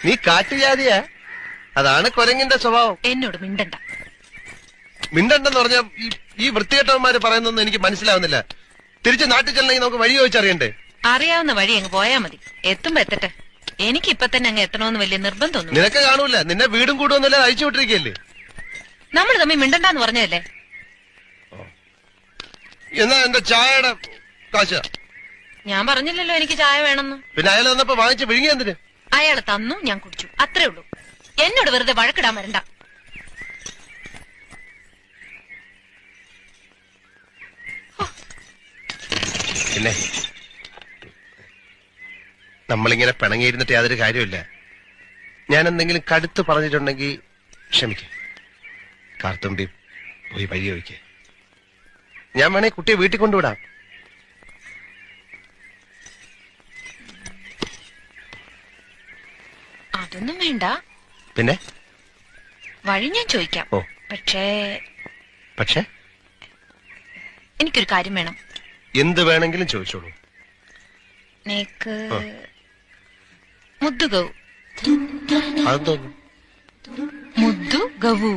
നീ കാട്ടുജാതിയാ, അതാണ് കുരങ്ങിന്റെ സ്വഭാവം. എന്നോട് മിണ്ടണ്ട. മിണ്ടണ്ടെന്ന് പറഞ്ഞ ഈ വൃത്തികെട്ടവന്മാര് പറയുന്നൊന്നും എനിക്ക് മനസ്സിലാവുന്നില്ല. തിരിച്ച് നാട്ടിൽ ചെല്ലണമെങ്കിൽ നമുക്ക് വഴി ചോദിച്ചറിയണ്ടേ? അറിയാവുന്ന വഴി അങ്ങ് പോയാ മതി. എത്തുമ്പോ എത്തട്ടെ. എനിക്ക് ഇപ്പൊ തന്നെ അങ്ങ് എത്തണമെന്ന് വലിയ നിർബന്ധമൊന്നും. നിനക്ക് കാണൂല, നിന്നെ വീടും കൂടുവൊന്നുമില്ല അയച്ചു വിട്ടിരിക്കല്ലേ. നമ്മൾ തമ്മിൽ മിണ്ടണ്ടെന്ന് പറഞ്ഞതല്ലേ. എന്നാ എന്റെ ചായയുടെ കാശ്. ഞാൻ പറഞ്ഞില്ലല്ലോ എനിക്ക് ചായ വേണമെന്ന്. പിന്നെ അയാൾ വന്നപ്പോ വാങ്ങിച്ച് വിഴുങ്ങി എന്തിന്? അയാൾ തന്നു, ഞാൻ കുടിച്ചു, അത്രേ ഉള്ളൂ. എന്നോട് വെറുതെ വഴക്കിടാൻ വരണ്ട. പിന്നെ നമ്മളിങ്ങനെ പിണങ്ങിയിരുന്നിട്ട് യാതൊരു കാര്യമില്ല. ഞാൻ എന്തെങ്കിലും കടുത്ത് പറഞ്ഞിട്ടുണ്ടെങ്കിൽ ക്ഷമിക്കും. കാർത്തുമ്പി പോയി വഴി ചോദിക്കേ. ഞാൻ വേണേ കുട്ടിയെ വീട്ടിൽ കൊണ്ടുവിടാം. അതൊന്നും വേണ്ട. പിന്നെ വഴി ഞാൻ ചോദിക്കാം. ഓ, പക്ഷേ എനിക്കൊരു കാര്യം വേണം. എന്ത് വേണമെങ്കിലും ചോദിച്ചോളൂ. നേക്ക് മുദ്ദു ഗൗ. അതെന്തോന്നു? മുദ്ദു ഗവു.